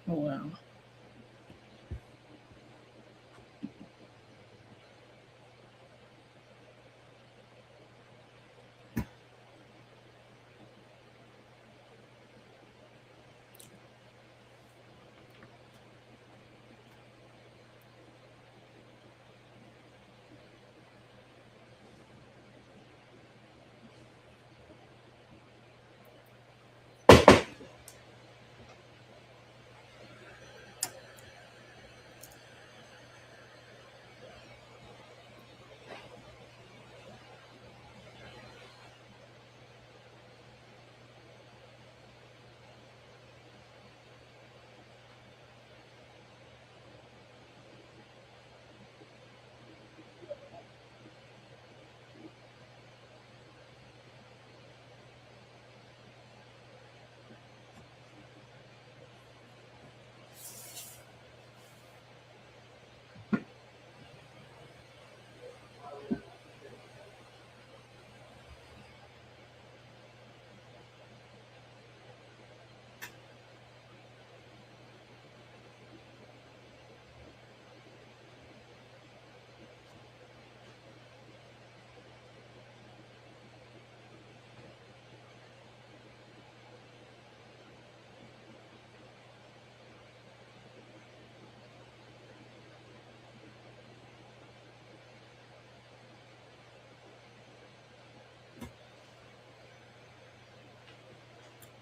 Oh, wow.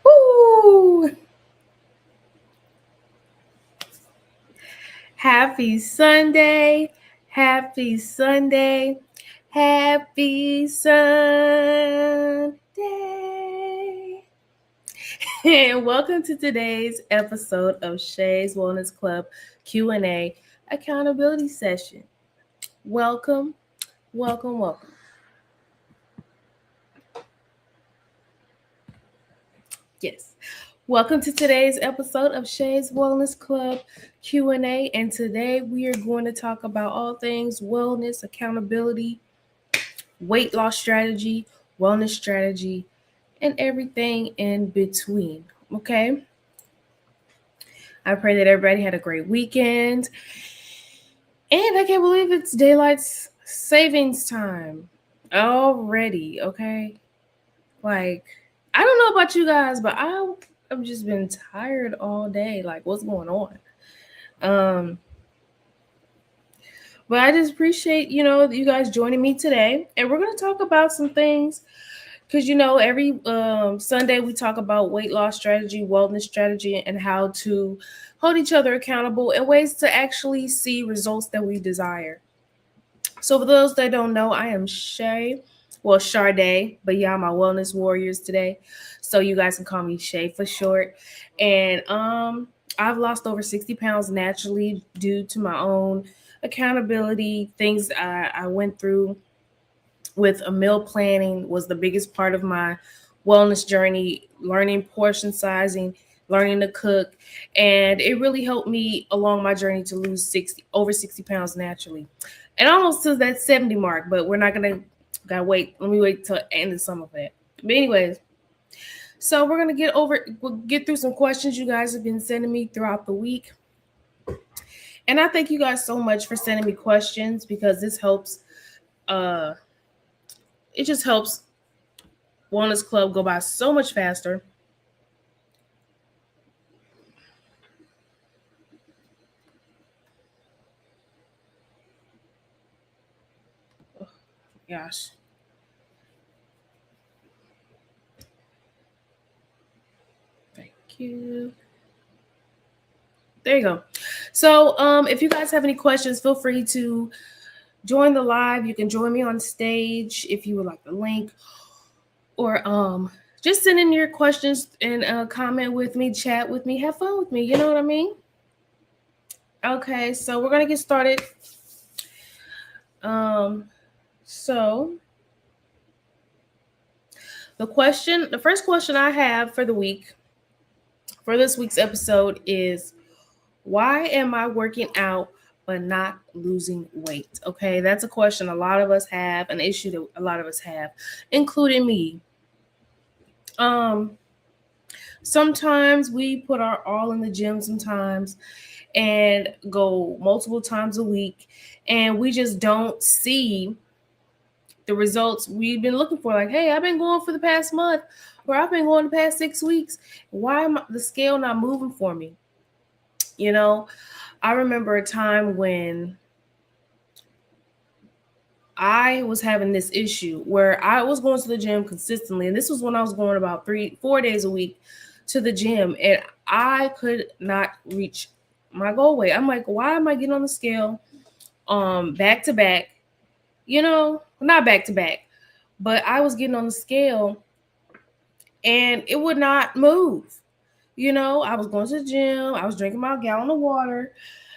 Woo! Happy Sunday. Happy Sunday. Happy Sunday. And welcome to today's episode of Shay's Wellness Club Q&A accountability session. Welcome, welcome, welcome. Yes. Welcome to today's episode of Shay's Wellness Club Q&A, and today we are going to talk about all things wellness, accountability, weight loss strategy, wellness strategy, and everything in between. Okay? I pray that everybody had a great weekend. And I can't believe it's daylight savings time already, okay? Like, I don't know about you guys, but I've just been tired all day. Like, what's going on? Um, but I just appreciate, you guys joining me today. And we're going to talk about some things because, every Sunday we talk about weight loss strategy, wellness strategy, and how to hold each other accountable and ways to actually see results that we desire. So for those that don't know, I am Shay, well, Sharday, but yeah, I'm my wellness warriors today. So you guys can call me Shay for short. And I've lost over 60 pounds naturally due to my own accountability, things I went through with a meal planning was the biggest part of my wellness journey, learning portion sizing, learning to cook, and it really helped me along my journey to lose 60 pounds naturally. And almost to that 70 mark, but we're not gonna gotta wait. Let me wait till the end of some of that. But anyways, so we're gonna we'll get through some questions you guys have been sending me throughout the week. And I thank you guys so much for sending me questions because this helps uh it just helps Wellness Club go by so much faster. Oh, gosh. Thank you. There you go. So if you guys have any questions, feel free to join the live. You can join me on stage if you would like the link. Or just send in your questions and comment with me, chat with me, have fun with me. You know what I mean? Okay, so we're gonna get started. Um, so the first question I have for the week, for this week's episode is, why am I working out but not losing weight? Okay, that's a question a lot of us have, an issue that a lot of us have, including me. Um, Sometimes we put our all in the gym sometimes and go multiple times a week, and we just don't see the results we've been looking for. Like, hey, I've been going for the past month, or I've been going the past 6 weeks. Why am the scale not moving for me? You know, I remember a time when I was having this issue where I was going to the gym consistently, and this was when I was going about 3, 4 days a week to the gym, and I could not reach my goal weight. I'm like, why am I getting on the scale back to back? Not back to back, but I was getting on the scale and it would not move. I was going to the gym, I was drinking my gallon of water.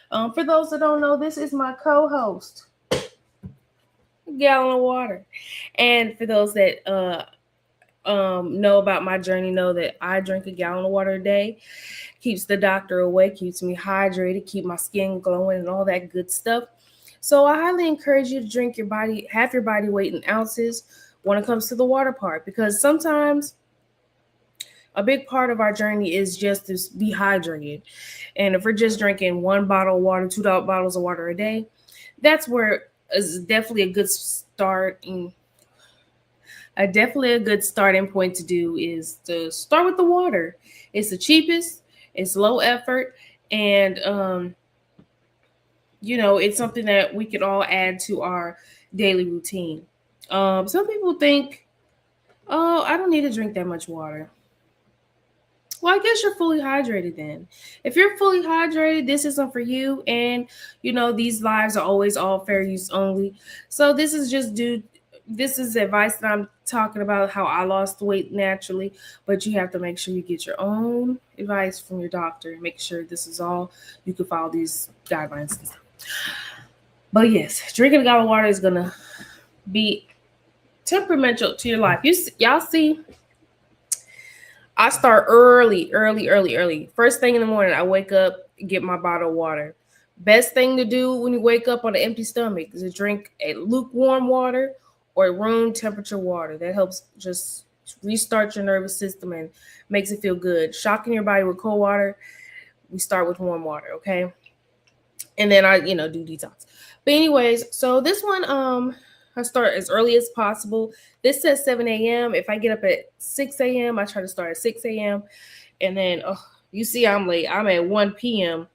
For those that don't know, this is my co-host, gallon of water. And for those that know about my journey, know that I drink a gallon of water a day. Keeps the doctor away, keeps me hydrated, keep my skin glowing, and all that good stuff. So I highly encourage you to drink half your body weight in ounces when it comes to the water part, because sometimes a big part of our journey is just to be hydrated. And if we're just drinking one bottle of water, two bottles of water a day, that's where is definitely a good start. Definitely a good starting point to do is to start with the water. It's the cheapest, it's low effort, and it's something that we could all add to our daily routine. Some people think, oh, I don't need to drink that much water. Well, I guess you're fully hydrated then. If you're fully hydrated, this isn't for you. And, these lives are always all fair use only. So this is advice that I'm talking about, how I lost weight naturally, but you have to make sure you get your own advice from your doctor and make sure this is all, you can follow these guidelines and stuff. But yes, drinking a gallon of water is going to be temperamental to your life. Y'all see, I start early. First thing in the morning, I wake up, get my bottle of water. Best thing to do when you wake up on an empty stomach is to drink a lukewarm water or room temperature water. That helps just restart your nervous system and makes it feel good. Shocking your body with cold water, we start with warm water, okay? And then I, do detox. But anyways, so this one, I start as early as possible. This says 7 a.m. If I get up at 6 a.m., I try to start at 6 a.m. And then, you see I'm late. I'm at 1 p.m.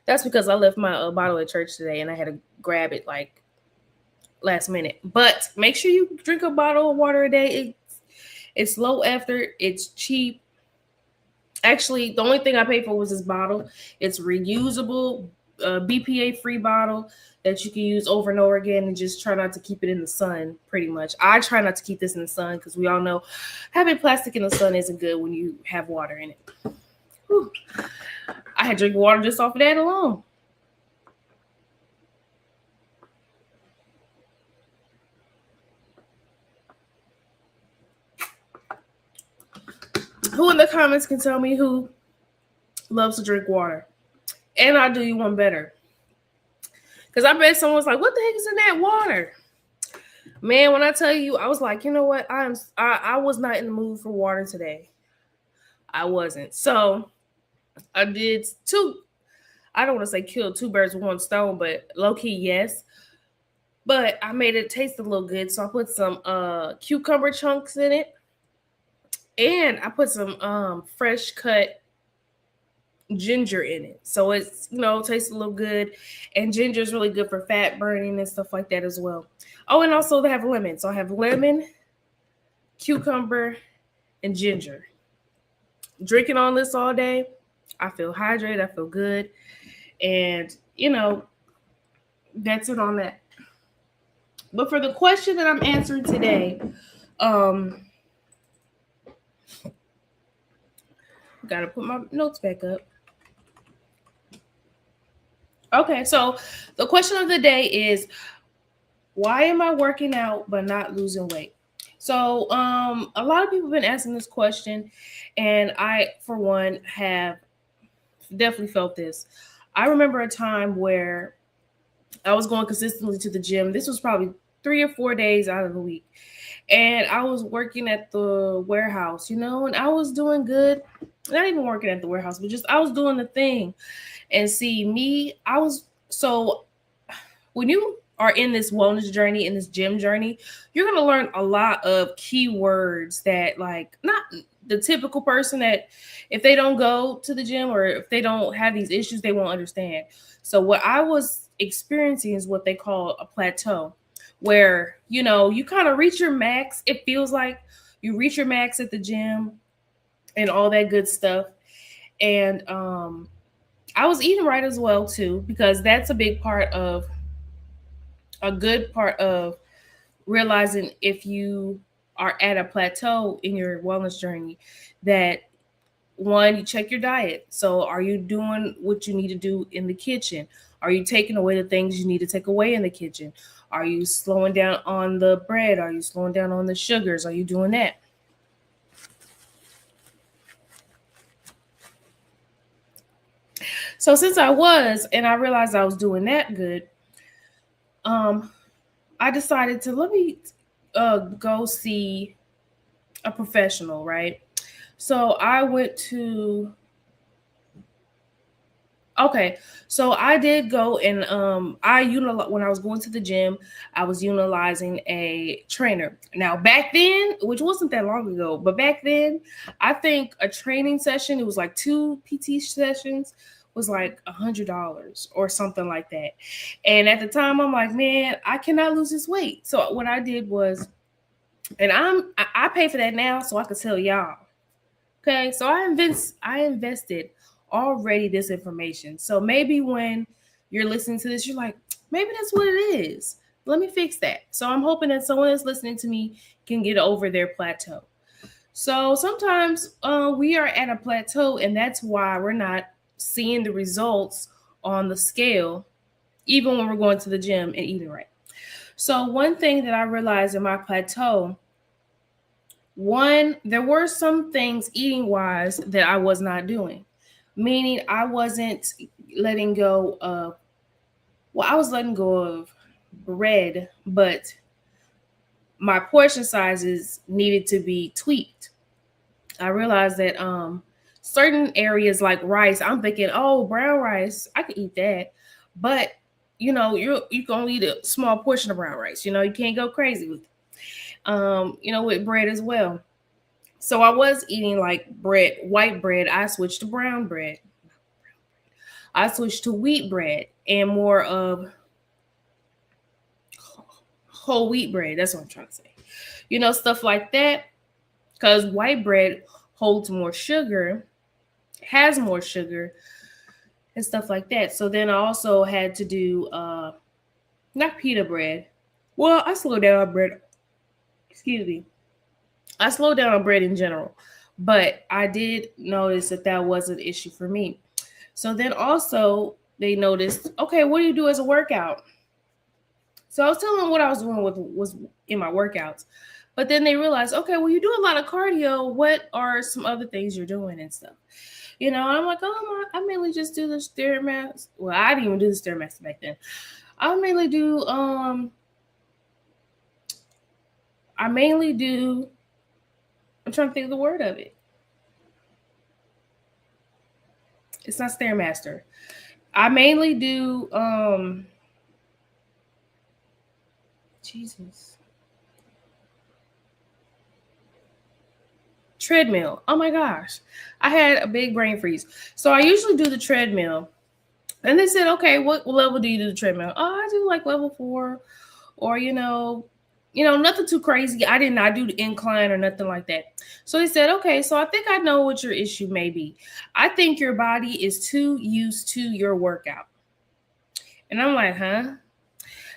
That's because I left my bottle at church today and I had to grab it like last minute. But make sure you drink a bottle of water a day. It's low effort. It's cheap. Actually, the only thing I paid for was this bottle. It's reusable, BPA-free bottle that you can use over and over again, and just try not to keep it in the sun, pretty much. I try not to keep this in the sun because we all know having plastic in the sun isn't good when you have water in it. Whew. I had drinking water just off of that alone. Who in the comments can tell me who loves to drink water? And I'll do you one better. Because I bet someone's like, what the heck is in that water? Man, when I tell you, I was like, you know what? I was not in the mood for water today. I wasn't. So I did I don't want to say kill two birds with one stone, but low-key, yes. But I made it taste a little good. So I put some cucumber chunks in it. And I put some fresh cut ginger in it. So it's, tastes a little good. And ginger is really good for fat burning and stuff like that as well. Oh, and also they have lemon. So I have lemon, cucumber, and ginger. Drinking on this all day, I feel hydrated. I feel good. And, that's it on that. But for the question that I'm answering today, gotta put my notes back up. Okay, so the question of the day is, why am I working out but not losing weight? So a lot of people have been asking this question, and I, for one, have definitely felt this. I remember a time where I was going consistently to the gym. This was probably 3 or 4 days out of the week. and I was working at the warehouse, and I was doing good. Not even working at the warehouse, but just I was doing the thing. And see, me, I was so when you are in this wellness journey, in this gym journey, you're going to learn a lot of keywords that, like, not the typical person that if they don't go to the gym or if they don't have these issues, they won't understand. So, what I was experiencing is what they call a plateau, where, you kind of reach your max. It feels like you reach your max at the gym and all that good stuff. And I was eating right as well, too, because that's a good part of realizing if you are at a plateau in your wellness journey, that one, you check your diet. So are you doing what you need to do in the kitchen? Are you taking away the things you need to take away in the kitchen? Are you slowing down on the bread? Are you slowing down on the sugars? Are you doing that? So since I was, and I realized I was doing that good, um, I decided to let me go see a professional, right? So I went to Okay, so I did go and when I was going to the gym, I was utilizing a trainer. Now back then, which wasn't that long ago, but back then, I think a training session, it was like two PT sessions, was like $100 or something like that. And at the time, I'm like, man, I cannot lose this weight. So what I did was, and I pay for that now, so I could tell y'all. Okay, so I invested already this information. So maybe when you're listening to this, you're like, maybe that's what it is. Let me fix that. So I'm hoping that someone that's listening to me can get over their plateau. So sometimes we are at a plateau, and that's why we're not seeing the results on the scale, even when we're going to the gym and eating right. So one thing that I realized in my plateau, one, there were some things eating wise that I was not doing, meaning I wasn't letting go of, well, I was letting go of bread, but my portion sizes needed to be tweaked. I realized that certain areas like rice, I'm thinking, oh, brown rice, I can eat that. But you can only eat a small portion of brown rice. You can't go crazy with with bread as well. So I was eating like bread, white bread. I switched to brown bread. I switched to wheat bread and more of whole wheat bread. That's what I'm trying to say. Stuff like that. Because white bread holds more sugar, has more sugar, and stuff like that. So then I also had to do not pita bread. Well, I slowed down on bread. Excuse me. I slowed down on bread in general. But I did notice that that was an issue for me. So then also they noticed, okay, what do you do as a workout? So I was telling them what I was doing was in my workouts. But then they realized, okay, well, you do a lot of cardio. What are some other things you're doing and stuff? And I'm like, oh, I mainly just do the stairmaster. Well, I didn't even do the stairmaster back then. I mainly do I mainly do I'm trying to think of the word of it. It's not stairmaster. I mainly do Jesus. Treadmill. Oh my gosh. I had a big brain freeze. So I usually do the treadmill. And they said, okay, what level do you do the treadmill? Oh, I do like level 4, or nothing too crazy. I did not do the incline or nothing like that. So they said, okay, so I think I know what your issue may be. I think your body is too used to your workout. And I'm like, huh?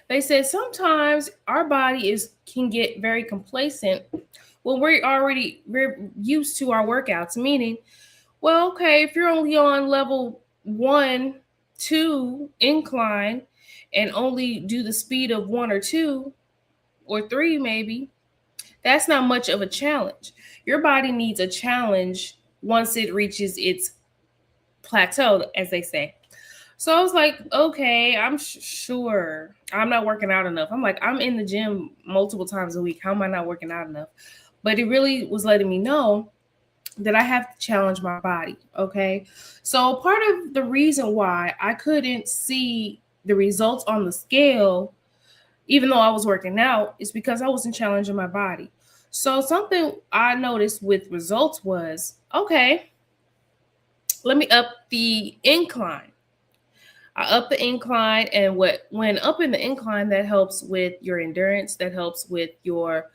They said sometimes our body can get very complacent when we're used to our workouts, meaning, well, okay, if you're only on level 1, 2 incline and only do the speed of 1 or 2 or 3 maybe, that's not much of a challenge. Your body needs a challenge once it reaches its plateau, as they say. So I was like, okay, I'm sure I'm not working out enough. I'm like, I'm in the gym multiple times a week. How am I not working out enough? But it really was letting me know that I have to challenge my body. Okay. So part of the reason why I couldn't see the results on the scale, even though I was working out, is because I wasn't challenging my body. So something I noticed with results was, okay, let me up the incline. I up the incline, and when up in the incline, that helps with your endurance, that helps with your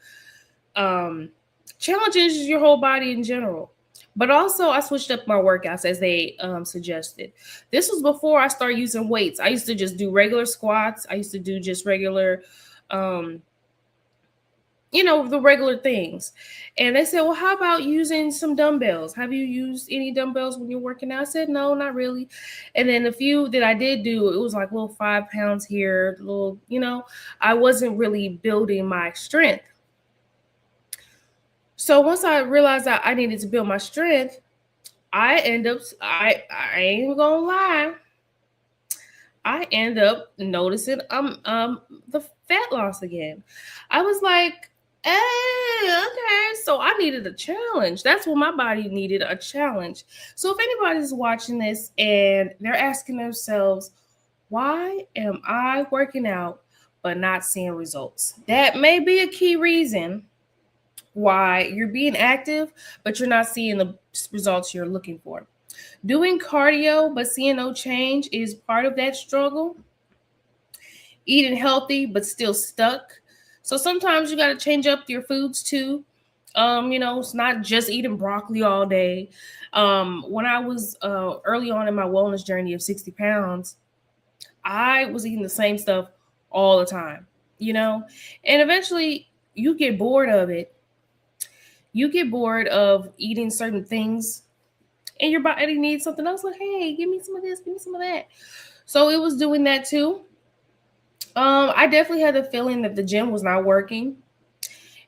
um challenges your whole body in general. But also I switched up my workouts as they suggested. This was before I started using weights. I used to just do regular squats. I used to do just regular um the regular things. And they said, well, how about using some dumbbells? Have you used any dumbbells when you're working out? I said, no, not really. And then the few that I did do, it was like little 5 pounds here, little, I wasn't really building my strength. So once I realized that I needed to build my strength, I ain't gonna lie, I end up noticing the fat loss again. I was like, hey, okay. So I needed a challenge. That's what my body needed, a challenge. So if anybody's watching this and they're asking themselves, why am I working out but not seeing results? That may be a key reason why you're being active, but you're not seeing the results you're looking for. Doing cardio but seeing no change is part of that struggle. Eating healthy but still stuck. So sometimes you got to change up your foods too. It's not just eating broccoli all day. When I was early on in my wellness journey of 60 pounds, I was eating the same stuff all the time, and eventually you get bored of it. You get bored of eating certain things, and your body needs something else. Like, hey, give me some of this, give me some of that. So it was doing that too. I definitely had the feeling that the gym was not working,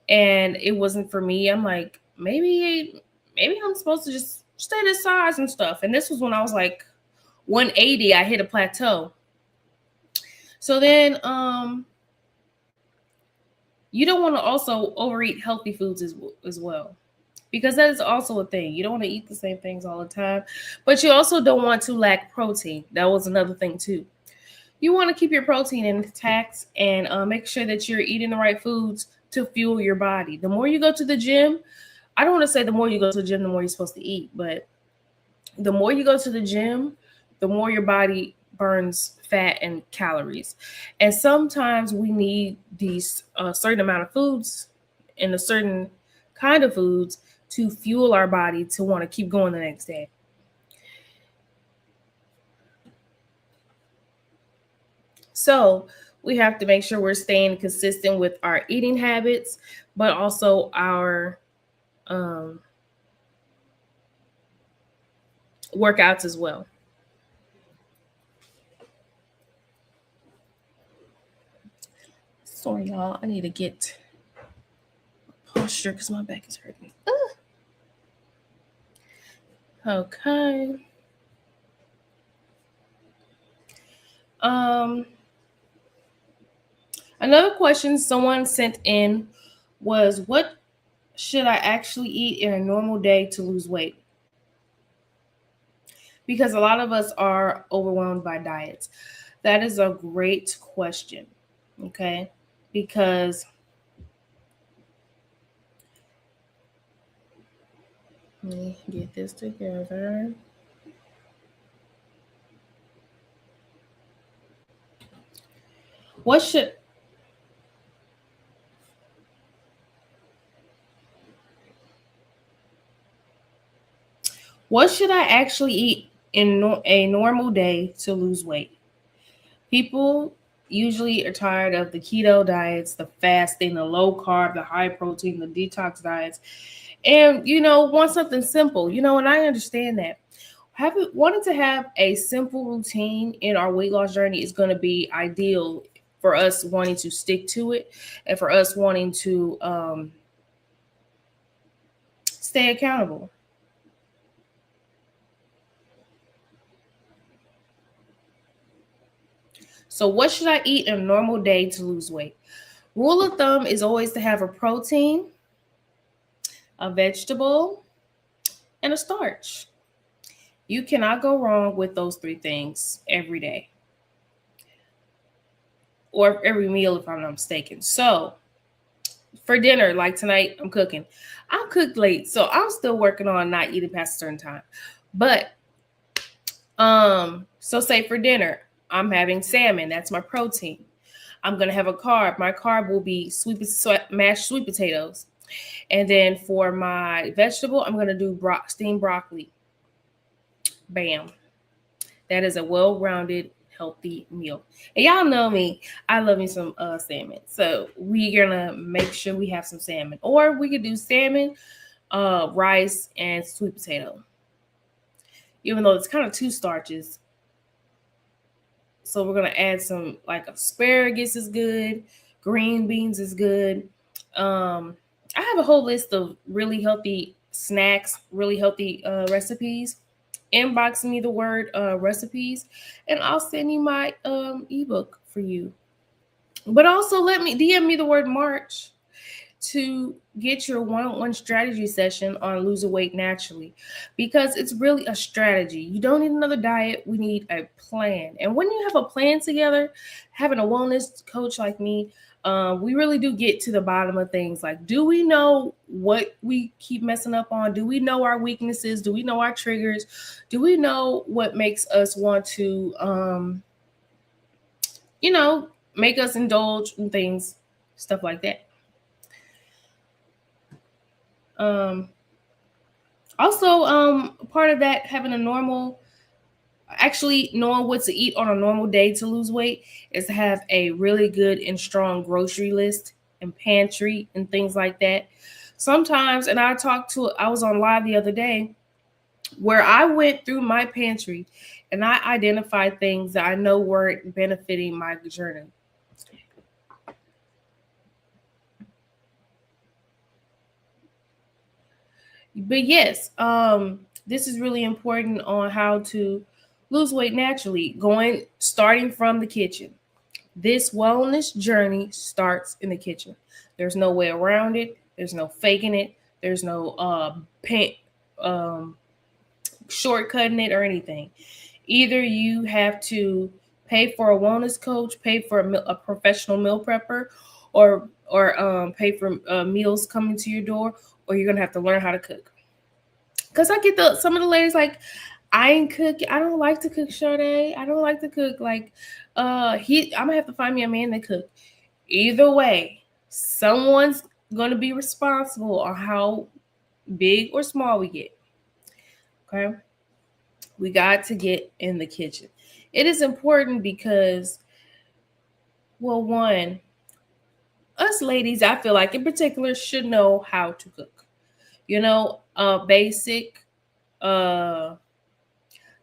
and it wasn't for me. I'm like, maybe I'm supposed to just stay this size and stuff. And this was when I was like 180. I hit a plateau. So then, you don't want to also overeat healthy foods as well, because that is also a thing. You don't want to eat the same things all the time, but you also don't want to lack protein. That was another thing too. You want to keep your protein intact and make sure that you're eating the right foods to fuel your body. The more you go to the gym, I don't want to say the more you go to the gym, the more you're supposed to eat, but the more you go to the gym, the more your body burns fat and calories. And sometimes we need these certain amount of foods and a certain kind of foods to fuel our body to want to keep going the next day. So we have to make sure we're staying consistent with our eating habits, but also our um, workouts as well. Sorry, y'all. I need to get posture because my back is hurting. Okay. Um, Another question someone sent in was, what should I actually eat in a normal day to lose weight? Because a lot of us are overwhelmed by diets. That is a great question. Okay. Because let me get this together. What should I actually eat in a normal day to lose weight? People usually are tired of the keto diets, the fasting, the low carb, the high protein, the detox diets, and want something simple. And I understand that. Wanting to have a simple routine in our weight loss journey is going to be ideal for us wanting to stick to it, and for us wanting to stay accountable. So, what should I eat in a normal day to lose weight? Rule of thumb is always to have a protein, a vegetable, and a starch. You cannot go wrong with those three things every day or every meal, if I'm not mistaken. So, for dinner, like tonight, I'm cooking. I'll cook late, so I'm still working on not eating past a certain time. But so say for dinner, I'm having salmon. That's my protein. I'm gonna have a carb. My carb will be mashed sweet potatoes, and then for my vegetable, I'm gonna do steamed broccoli. Bam. That is a well-rounded, healthy meal. And y'all know me. I love me some salmon. So we're gonna make sure we have some salmon. Or we could do salmon, rice, and sweet potato. Even though it's kind of two starches. So we're gonna add some like asparagus is good, green beans is good. I have a whole list of really healthy snacks, really healthy recipes. Inbox me the word recipes, and I'll send you my ebook for you. But also let me DM me the word March to get your one-on-one strategy session on losing weight naturally, because it's really a strategy. You don't need another diet. We need a plan. And when you have a plan together, having a wellness coach like me, we really do get to the bottom of things. Like, do we know what we keep messing up on? Do we know our weaknesses? Do we know our triggers? Do we know what makes us want to, make us indulge in things, stuff like that. Um, Also, part of that having a normal, actually knowing what to eat on a normal day to lose weight is to have a really good and strong grocery list and pantry and things like that. Sometimes, and I was on live the other day where I went through my pantry and I identified things that I know weren't benefiting my journey. But yes, this is really important on how to lose weight naturally, starting from the kitchen. This wellness journey starts in the kitchen. There's no way around it. There's no faking it. There's no um, shortcutting it or anything. Either you have to pay for a wellness coach, pay for a professional meal prepper, or pay for meals coming to your door, or you're gonna have to learn how to cook. Cause I get some of the ladies like, I ain't cook. I don't like to cook, Sharday. I don't like to cook. Like, I'm gonna have to find me a man to cook. Either way, someone's gonna be responsible on how big or small we get. Okay, we got to get in the kitchen. It is important because, well, one, us ladies, I feel like in particular, should know how to cook. Basic, uh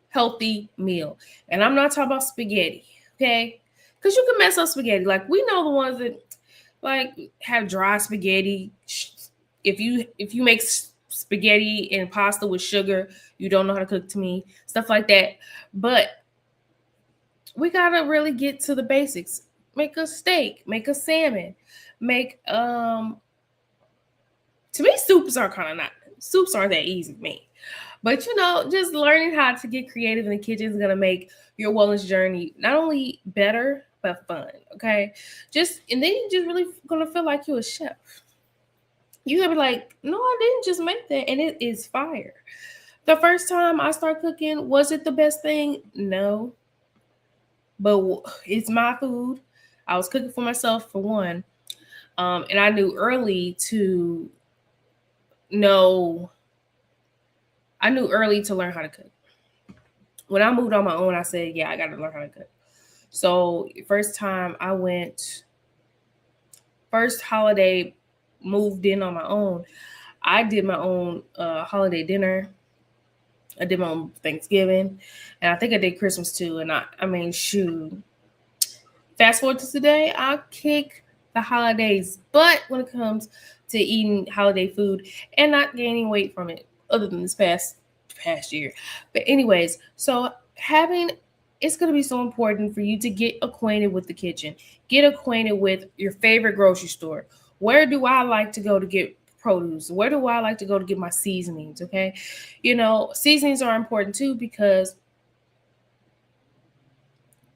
healthy meal. And I'm not talking about spaghetti, okay? Because you can mess up spaghetti. Like, we know the ones that like have dry spaghetti. If you make spaghetti and pasta with sugar, you don't know how to cook, to me, stuff like that. But we gotta really get to the basics. Make a steak, make a salmon, make to me soups aren't that easy to make. But just learning how to get creative in the kitchen is gonna make your wellness journey not only better but fun. Okay, and then you just really gonna feel like you're a chef. You're gonna be like, no, I didn't just make that, and it is fire. The first time I started cooking, was it the best thing? No, but it's my food. I was cooking for myself for one, and I knew early to know. I knew early to learn how to cook. When I moved on my own, I said, yeah, I got to learn how to cook. So first time I went, first holiday, moved in on my own, I did my own holiday dinner. I did my own Thanksgiving, and I think I did Christmas too. And I mean, shoot. Fast forward to today, I kick the holidays, but when it comes to eating holiday food and not gaining weight from it, other than this past year. But anyways, so having it's going to be so important for you to get acquainted with the kitchen, get acquainted with your favorite grocery store. Where do I like to go to get produce? Where do I like to go to get my seasonings? Okay. Seasonings are important too, because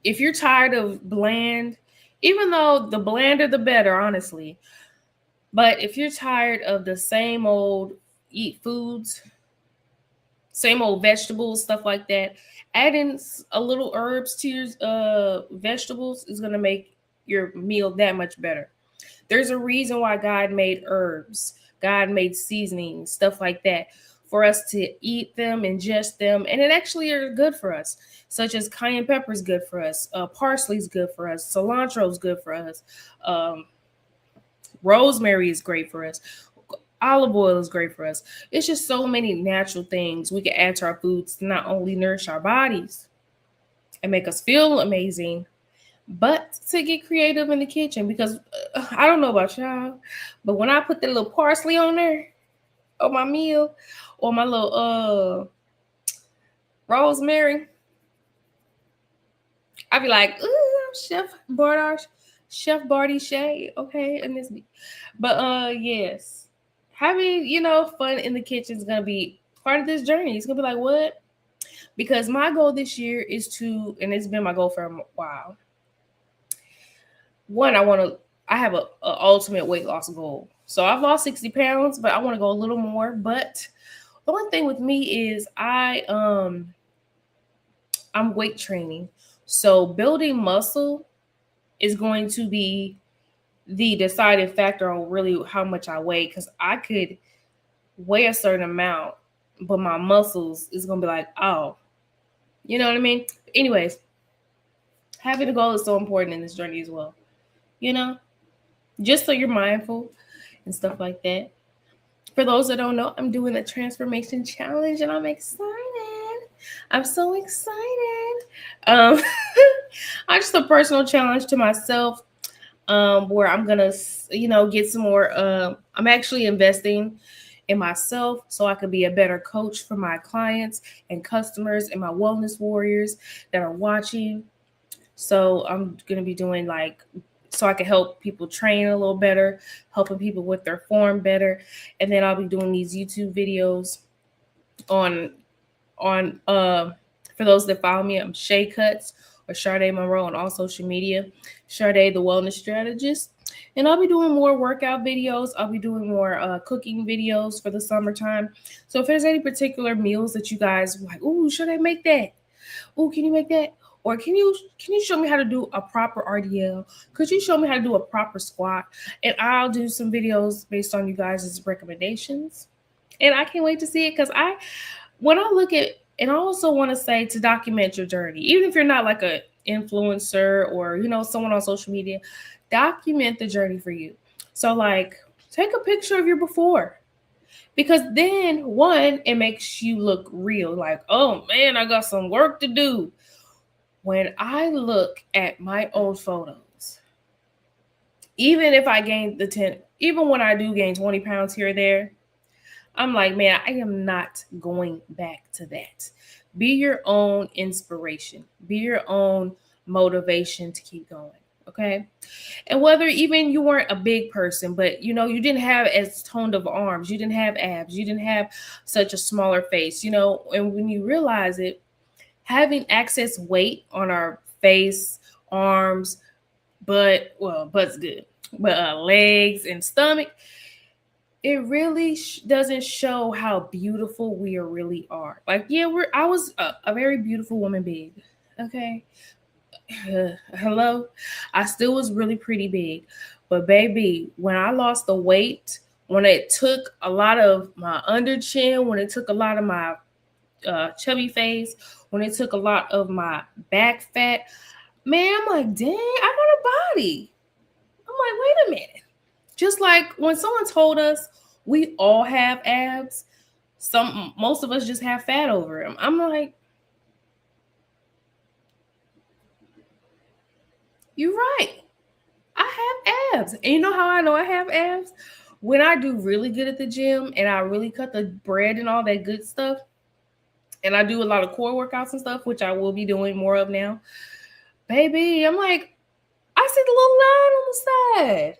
if you're tired of bland, even though the blander the better, honestly, but if you're tired of the same old eat foods, same old vegetables, stuff like that, adding a little herbs to your vegetables is gonna make your meal that much better. There's a reason why God made herbs, God made seasonings, stuff like that, for us to eat them, ingest them, and it actually are good for us. Such as cayenne pepper is good for us, parsley is good for us, cilantro is good for us, um, rosemary is great for us, olive oil is great for us. It's just so many natural things we can add to our foods to not only nourish our bodies and make us feel amazing, but to get creative in the kitchen. Because I don't know about y'all, but when I put the little parsley on there on my meal, or my little rosemary, I be like, ooh, Chef Barty Shay, okay, and this, but yes, having fun in the kitchen is gonna be part of this journey. It's gonna be like, what? Because my goal this year is to, and it's been my goal for a while. One, I have a ultimate weight loss goal. So I've lost 60 pounds, but I want to go a little more. But the one thing with me is I'm weight training. So building muscle is going to be the deciding factor on really how much I weigh, because I could weigh a certain amount, but my muscles is gonna be like, oh, you know what I mean? Anyways, having a goal is so important in this journey as well. You know, just so you're mindful and stuff like that. For those that don't know, I'm doing a transformation challenge and I'm excited. I'm so excited. Um, I just a personal challenge to myself, where I'm gonna, get some more. I'm actually investing in myself so I could be a better coach for my clients and customers and my wellness warriors that are watching. So I'm gonna be doing so I can help people train a little better, helping people with their form better, and then I'll be doing these YouTube videos on for those that follow me, I'm Shay Cuts or Sharday Monroe on all social media. Sharday, the wellness strategist. And I'll be doing more workout videos. I'll be doing more cooking videos for the summertime. So if there's any particular meals that you guys like, ooh, should I make that? Ooh, can you make that? Or can you show me how to do a proper RDL? Could you show me how to do a proper squat? And I'll do some videos based on you guys' recommendations. And I can't wait to see it, because when I look at, and I also want to say, to document your journey, even if you're not like a influencer or someone on social media, document the journey for you. So take a picture of your before, because then one, it makes you look real, like, oh man, I got some work to do. When I look at my old photos, even if I gained even when I do gain 20 pounds here or there, I'm like, man, I am not going back to that. Be your own inspiration. Be your own motivation to keep going. Okay. And whether even you weren't a big person, but you didn't have as toned of arms, you didn't have abs, you didn't have such a smaller face, and when you realize it, having excess weight on our face, arms, butt's good, but legs and stomach, it really doesn't show how beautiful we really are. Like, yeah, I was a very beautiful woman, big. Okay. Hello. I still was really pretty big. But baby, when I lost the weight, when it took a lot of my under chin, when it took a lot of my chubby face, when it took a lot of my back fat, man, I'm like, dang, I got a body. I'm like, wait a minute. Just like when someone told us we all have abs, most of us just have fat over them. I'm like, you're right. I have abs. And you know how I know I have abs? When I do really good at the gym and I really cut the bread and all that good stuff, and I do a lot of core workouts and stuff, which I will be doing more of now. Baby, I'm like, I see the little line on the side.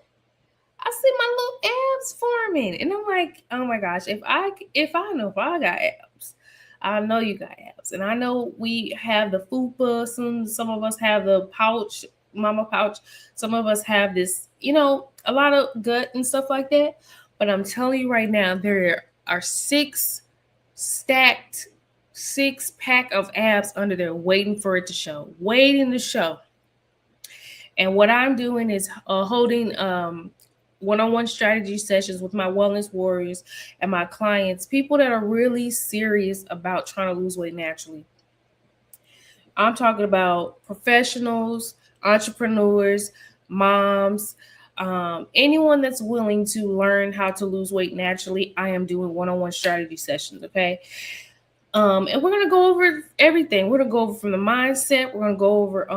I see my little abs forming, and I'm like, oh my gosh, if I got abs, I know you got abs, and I know we have the fupa. Some of us have the pouch, mama pouch. Some of us have this, a lot of gut and stuff like that. But I'm telling you right now, there are stacked 6 pack of abs under there, waiting for it to show, waiting to show. And what I'm doing is holding one-on-one strategy sessions with my wellness warriors and my clients, people that are really serious about trying to lose weight naturally. I'm talking about professionals, entrepreneurs, moms, anyone that's willing to learn how to lose weight naturally. I am doing one-on-one strategy sessions, okay? And we're gonna go over everything. We're gonna go over from the mindset. We're gonna go over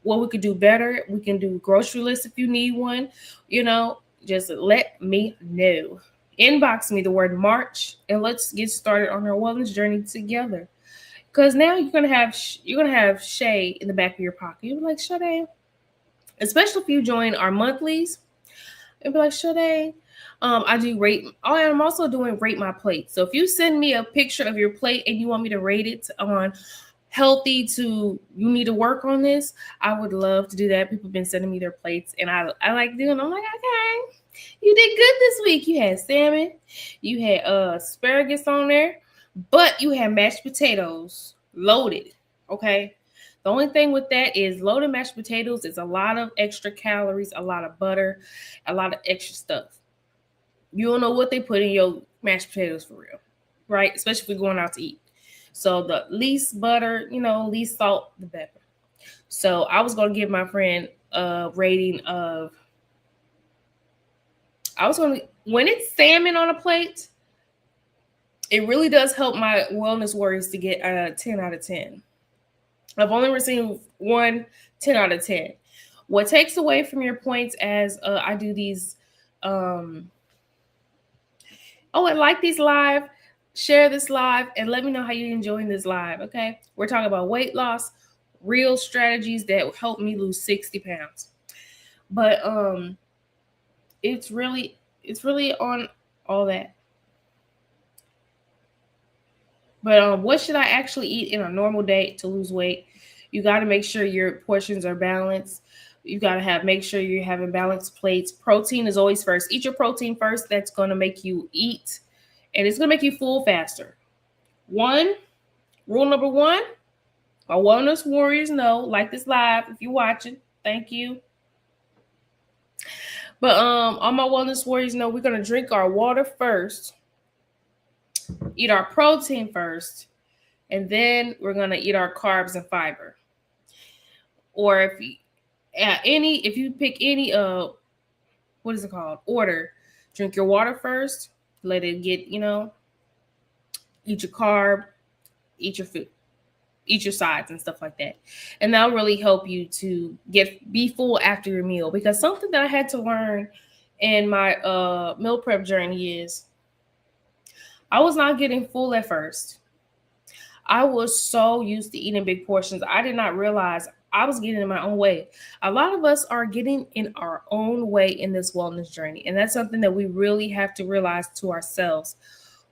what we could do better. We can do grocery lists if you need one. Just let me know. Inbox me the word March, and let's get started on our wellness journey together. Because now you're gonna have Shay in the back of your pocket. You're like, Sharday, especially if you join our monthlies. It'd be like, Sharday, I do rate. Oh, and I'm also doing rate my plate. So if you send me a picture of your plate and you want me to rate it on healthy to you need to work on this, I would love to do that. People have been sending me their plates, and I like doing. I'm like, okay, you did good this week. You had salmon, you had asparagus on there, but you had mashed potatoes loaded. Okay. The only thing with that is loaded mashed potatoes is a lot of extra calories, a lot of butter, a lot of extra stuff. You don't know what they put in your mashed potatoes for real, right? Especially if we're going out to eat. So the least butter, least salt, the better. So I was going to give my friend a rating of, when it's salmon on a plate, it really does help my wellness warriors to get a 10 out of 10. I've only received one 10 out of 10. What takes away from your points as I do these, and like these live, share this live, and let me know how you're enjoying this live, okay? We're talking about weight loss, real strategies that help me lose 60 pounds. But it's really on all that. But what should I actually eat in a normal day to lose weight? You got to make sure your portions are balanced. You got to make sure you're having balanced plates. Protein is always first. Eat your protein first. That's going to make you eat, and it's going to make you full faster. Rule number one, my wellness warriors know, like this live if you're watching. Thank you. But all my wellness warriors know we're going to drink our water first, eat our protein first, and then we're going to eat our carbs and fiber. Or if you pick any what is it called? Order. Drink your water first, let it get, eat your carb, eat your food, eat your sides and stuff like that. And that'll really help you to be full after your meal. Because something that I had to learn in my meal prep journey is I was not getting full at first. I was so used to eating big portions. I did not realize I was getting in my own way. A lot of us are getting in our own way in this wellness journey. And that's something that we really have to realize to ourselves.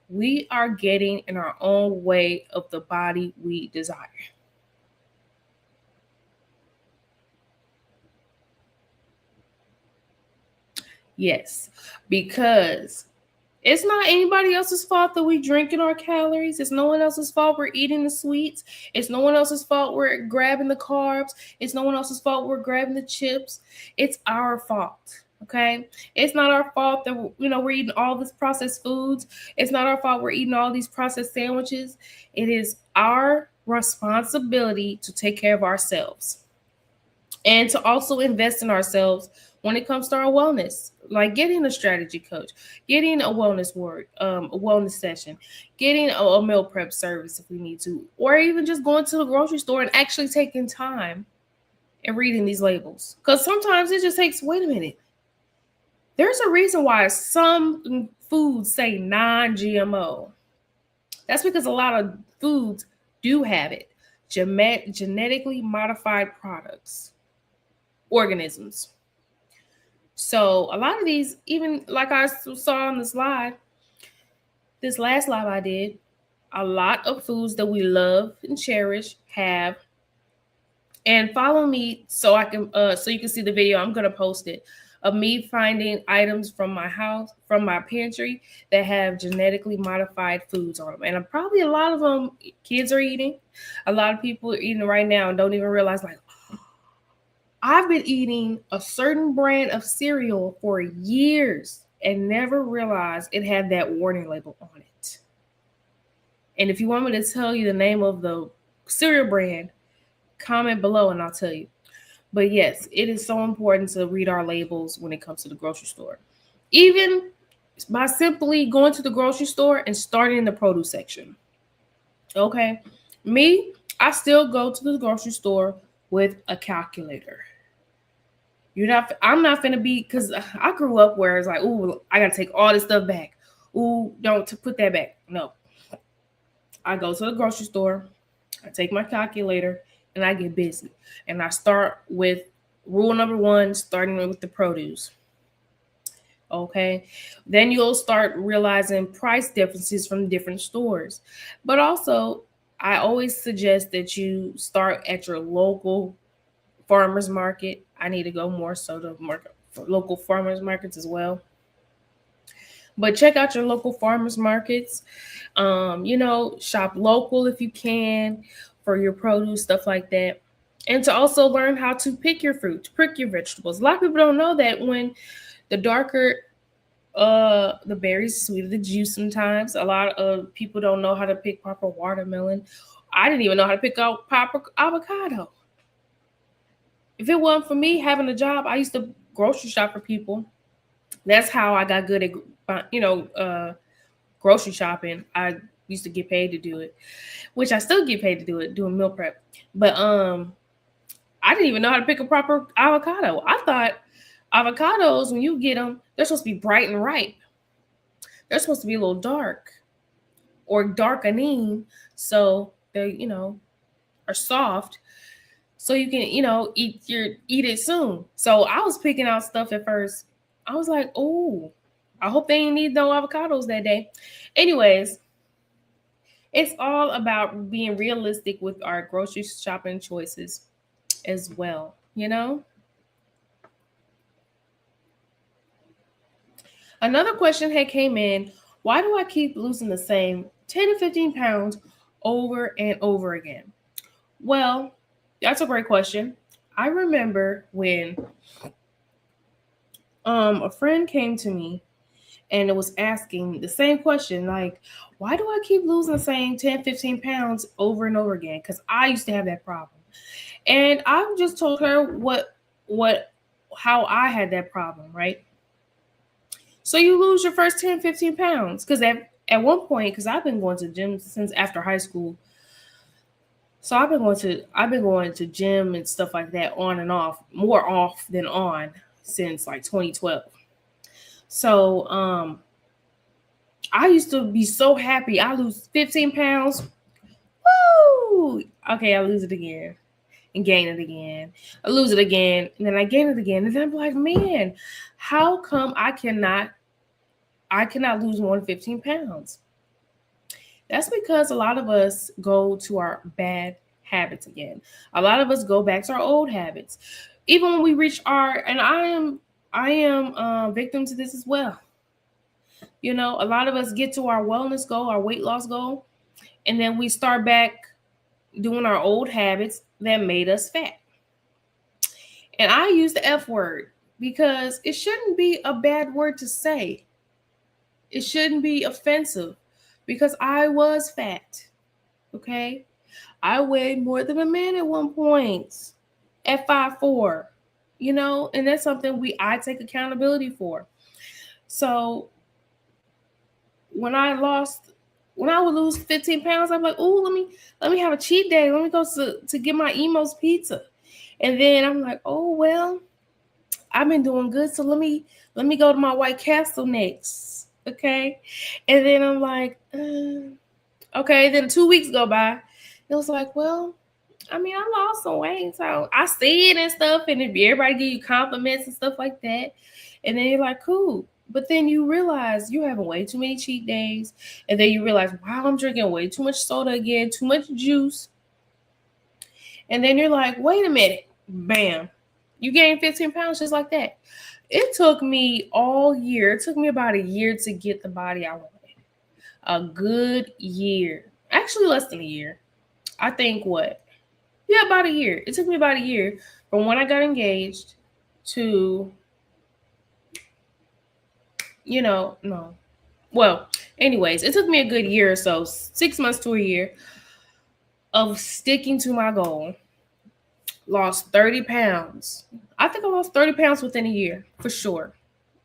We are getting in our own way of the body we desire. Yes, because it's not anybody else's fault that we drinking our calories. It's no one else's fault we're eating the sweets. It's no one else's fault we're grabbing the carbs. It's no one else's fault we're grabbing the chips. It's our fault. Okay. It's not our fault that we're eating all this processed foods. It's not our fault we're eating all these processed sandwiches. It is our responsibility to take care of ourselves and to also invest in ourselves when it comes to our wellness, like getting a strategy coach, getting a wellness a wellness session, getting a meal prep service if we need to, or even just going to the grocery store and actually taking time and reading these labels. Because sometimes it just takes, wait a minute. There's a reason why some foods say non-GMO. That's because a lot of foods do have it. Genetically modified products, organisms. So a lot of these, even like I saw on the slide, this last live I did, a lot of foods that we love and cherish have. And follow me so I can so you can see the video. I'm gonna post it of me finding items from my house, from my pantry, that have genetically modified foods on them. And probably a lot of them kids are eating. A lot of people are eating right now and don't even realize, like, I've been eating a certain brand of cereal for years and never realized it had that warning label on it. And if you want me to tell you the name of the cereal brand, comment below and I'll tell you. But yes, it is so important to read our labels when it comes to the grocery store. Even by simply going to the grocery store and starting in the produce section. Okay. Me, I still go to the grocery store with a calculator. I'm not finna be, because I grew up where it's like, ooh, I gotta take all this stuff back. Ooh, don't put that back. No. I go to the grocery store, I take my calculator, and I get busy. And I start with rule number 1, starting with the produce. Okay. Then you'll start realizing price differences from different stores. But also, I always suggest that you start at your local farmers market. I need to go more so to market for local farmers markets as well. But check out your local farmers markets. Shop local if you can for your produce, stuff like that. And to also learn how to pick your fruit, to pick your vegetables. A lot of people don't know that when the darker the berries, sweeter the juice sometimes. A lot of people don't know how to pick proper watermelon. I didn't even know how to pick out proper avocado. If it wasn't for me having a job, I used to grocery shop for people. That's how I got good at, grocery shopping. I used to get paid to do it, which I still get paid to do it, doing meal prep. But I didn't even know how to pick a proper avocado. I thought avocados, when you get them, they're supposed to be bright and ripe. They're supposed to be a little dark or darkening, so they, are soft, so you can, eat it soon. So I was picking out stuff at first. I was like, oh, I hope they ain't need no avocados that day. Anyways, it's all about being realistic with our grocery shopping choices as well, Another question had came in, why do I keep losing the same 10 to 15 pounds over and over again? Well, that's a great question. I remember when a friend came to me and it was asking the same question, like, why do I keep losing the same 10, 15 pounds over and over again? Because I used to have that problem. And I just told her how I had that problem, right? So you lose your first 10, 15 pounds. Because at one point, because I've been going to gym since after high school. So I've been going to gym and stuff like that on and off, more off than on, since like 2012. So I used to be so happy. I lose 15 pounds. Woo! Okay, I lose it again and gain it again. I lose it again and then I gain it again. And then I'm like, man, how come I cannot lose more than 15 pounds? That's because a lot of us go to our bad habits again. A lot of us go back to our old habits. Even when we reach and I am victim to this as well. A lot of us get to our wellness goal, our weight loss goal, and then we start back doing our old habits that made us fat. And I use the F word because it shouldn't be a bad word to say. It shouldn't be offensive because I was fat. Okay? I weighed more than a man at one point at 5'4", and that's something I take accountability for. So when I would lose 15 pounds, I'm like, oh, let me have a cheat day. Let me go to get my Emo's pizza. And then I'm like, oh, well, I've been doing good. So let me go to my White Castle next. Okay. And then I'm like, Okay, then 2 weeks go by. It was like, well, I mean, I lost some weight, so I see it and stuff, and if everybody give you compliments and stuff like that, and then you're like, cool. But then you realize you're having way too many cheat days, and then you realize, wow, I'm drinking way too much soda again, too much juice, and then you're like, wait a minute, bam, you gained 15 pounds just like that. It took me all year. It took me about a year to get the body I wanted. A good year, actually less than a year. I think what Yeah, about a year. It took me about a year from when I got engaged to, no. Well, anyways, it took me a good year or so, 6 months to a year of sticking to my goal. Lost 30 pounds. I think I lost 30 pounds within a year, for sure.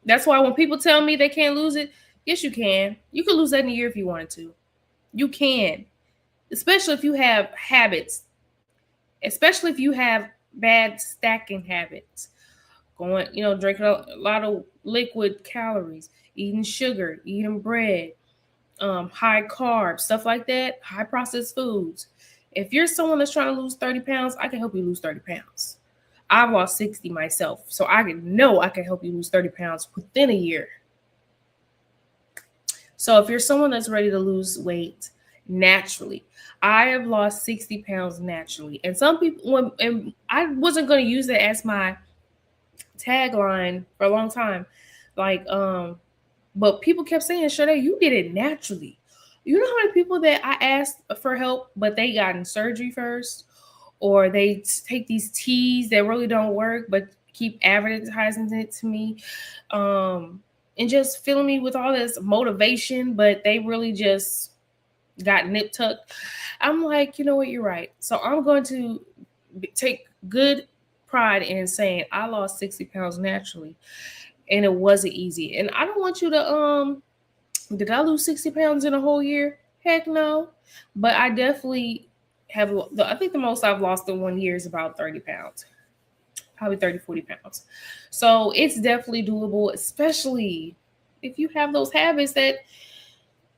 That's why when people tell me they can't lose it, yes, you can. You can lose that in a year if you wanted to. You can, especially if you have habits, especially if you have bad stacking habits. Drinking a lot of liquid calories, eating sugar, eating bread, high carbs, stuff like that, high processed foods. If you're someone that's trying to lose 30 pounds, I can help you lose 30 pounds. I've lost 60 myself, so I can help you lose 30 pounds within a year. So if you're someone that's ready to lose weight naturally, I have lost 60 pounds naturally. And some people, and I wasn't going to use it as my tagline for a long time. Like, but people kept saying, Sharday, you did it naturally. You know how many people that I asked for help, but they got in surgery first, or they take these teas that really don't work, but keep advertising it to me, and just filling me with all this motivation, but they really just got nip tucked. I'm like, you know what, you're right. So I'm going to take good pride in saying I lost 60 pounds naturally, and it wasn't easy. And I don't want you to did I lose 60 pounds in a whole year? Heck no. But I definitely have, I think the most I've lost in 1 year is about 30 pounds, probably 30, 40 pounds. So it's definitely doable, especially if you have those habits that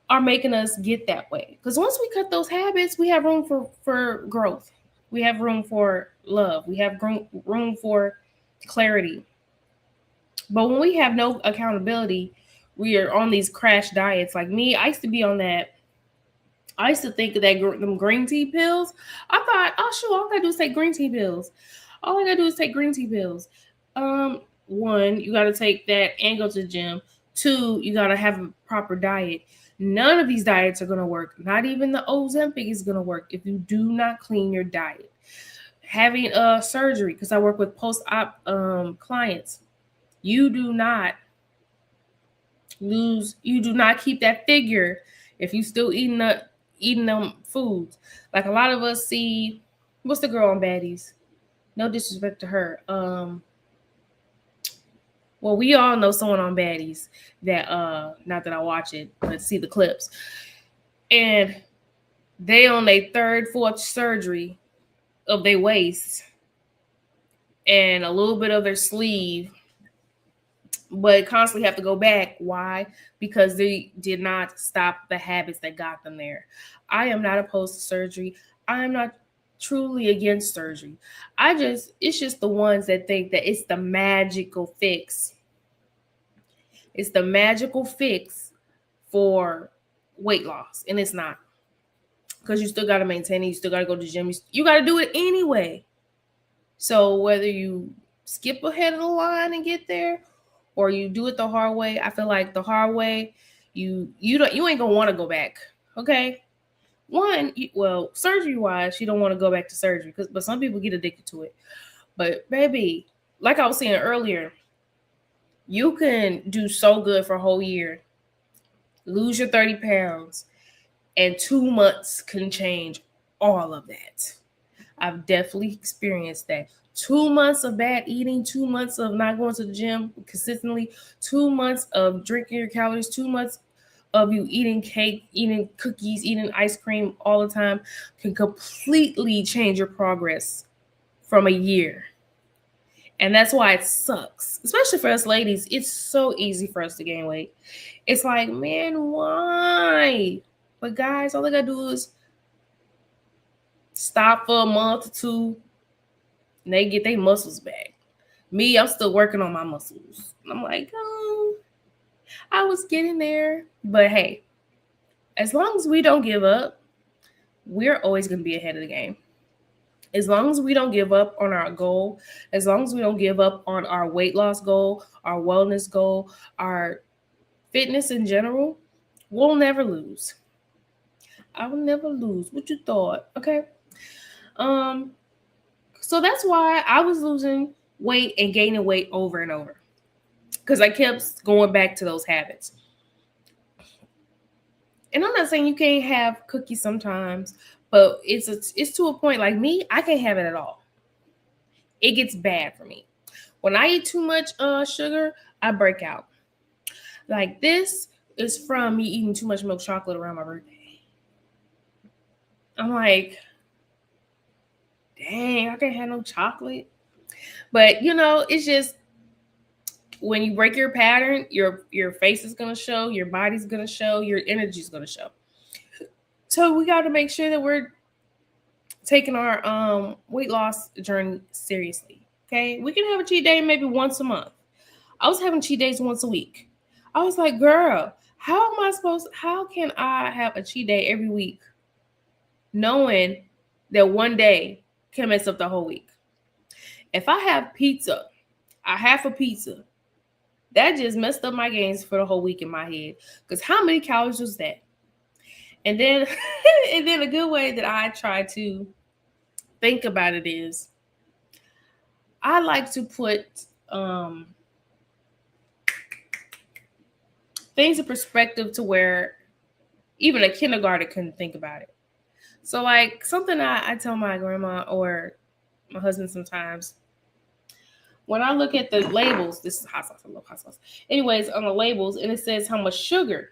are making us get that way. Because once we cut those habits, we have room for growth. We have room for love. We have room for clarity. But when we have no accountability, we are on these crash diets. Like me, I used to be on that. I used to think that them green tea pills. I thought, oh shoot, all I gotta do is take green tea pills. All I gotta do is take green tea pills. One, you gotta take that and go to the gym. Two, you gotta have a proper diet. None of these diets are gonna work. Not even the Ozempic is gonna work if you do not clean your diet. Having a surgery, because I work with post-op clients, you do not keep that figure if you still eating them foods. Like a lot of us see, what's the girl on Baddies? No disrespect to her. Well, we all know someone on Baddies that not that I watch it, but see the clips. And they on their third, fourth surgery of their waist and a little bit of their sleeve, but constantly have to go back. Why? Because they did not stop the habits that got them there. I am not opposed to surgery. I am not truly against surgery. It's just the ones that think that it's the magical fix. It's the magical fix for weight loss, and it's not. Because you still got to maintain it. You still got to go to the gym. You got to do it anyway. So whether you skip ahead of the line and get there, or you do it the hard way, I feel like the hard way, you ain't gonna want to go back. Okay, surgery wise, you don't want to go back to surgery, but some people get addicted to it. But baby, like I was saying earlier, you can do so good for a whole year, lose your 30 pounds, and 2 months can change all of that. I've definitely experienced that. 2 months of bad eating, 2 months of not going to the gym consistently, 2 months of drinking your calories, 2 months of you eating cake, eating cookies, eating ice cream all the time can completely change your progress from a year. And that's why it sucks, especially for us ladies. It's so easy for us to gain weight. It's like, man, why? But guys, all they gotta do is stop for a month or two, and they get their muscles back. Me, I'm still working on my muscles. I'm like, oh, I was getting there. But hey, as long as we don't give up, we're always gonna be ahead of the game. As long as we don't give up on our goal, as long as we don't give up on our weight loss goal, our wellness goal, our fitness in general, we'll never lose. I will never lose. What you thought? Okay. Um, so that's why I was losing weight and gaining weight over and over. Because I kept going back to those habits. And I'm not saying you can't have cookies sometimes, but it's to a point like me, I can't have it at all. It gets bad for me. When I eat too much sugar, I break out. Like this is from me eating too much milk chocolate around my birthday. I'm like, dang, I can't have no chocolate. But it's just when you break your pattern, your face is gonna show, your body's gonna show, your energy's gonna show. So we got to make sure that we're taking our weight loss journey seriously. Okay, we can have a cheat day maybe once a month. I was having cheat days once a week. I was like, girl, how can I have a cheat day every week knowing that one day can mess up the whole week? If I have pizza, a half a pizza, that just messed up my gains for the whole week in my head. Because how many calories was that? And then and then a good way that I try to think about it is I like to put things in perspective to where even a kindergarten couldn't think about it. So like something I tell my grandma or my husband sometimes, when I look at the labels, this is hot sauce, I love hot sauce. Anyways, on the labels, and it says how much sugar.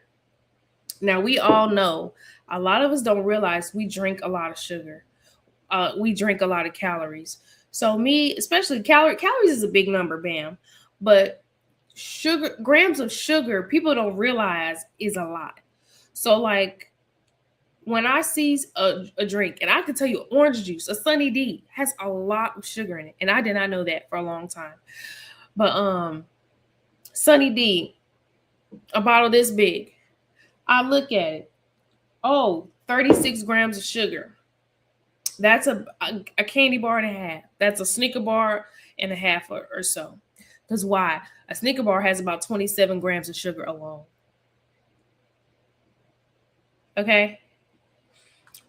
Now we all know, a lot of us don't realize we drink a lot of sugar. We drink a lot of calories. So me, especially calories is a big number, bam. But sugar, grams of sugar, people don't realize is a lot. So like when I see a drink, and I can tell you orange juice, a Sunny D has a lot of sugar in it. And I did not know that for a long time. But Sunny D, a bottle this big, I look at it. Oh, 36 grams of sugar. That's a candy bar and a half. That's a Snicker bar and a half or so. Because why? A Snicker bar has about 27 grams of sugar alone. Okay?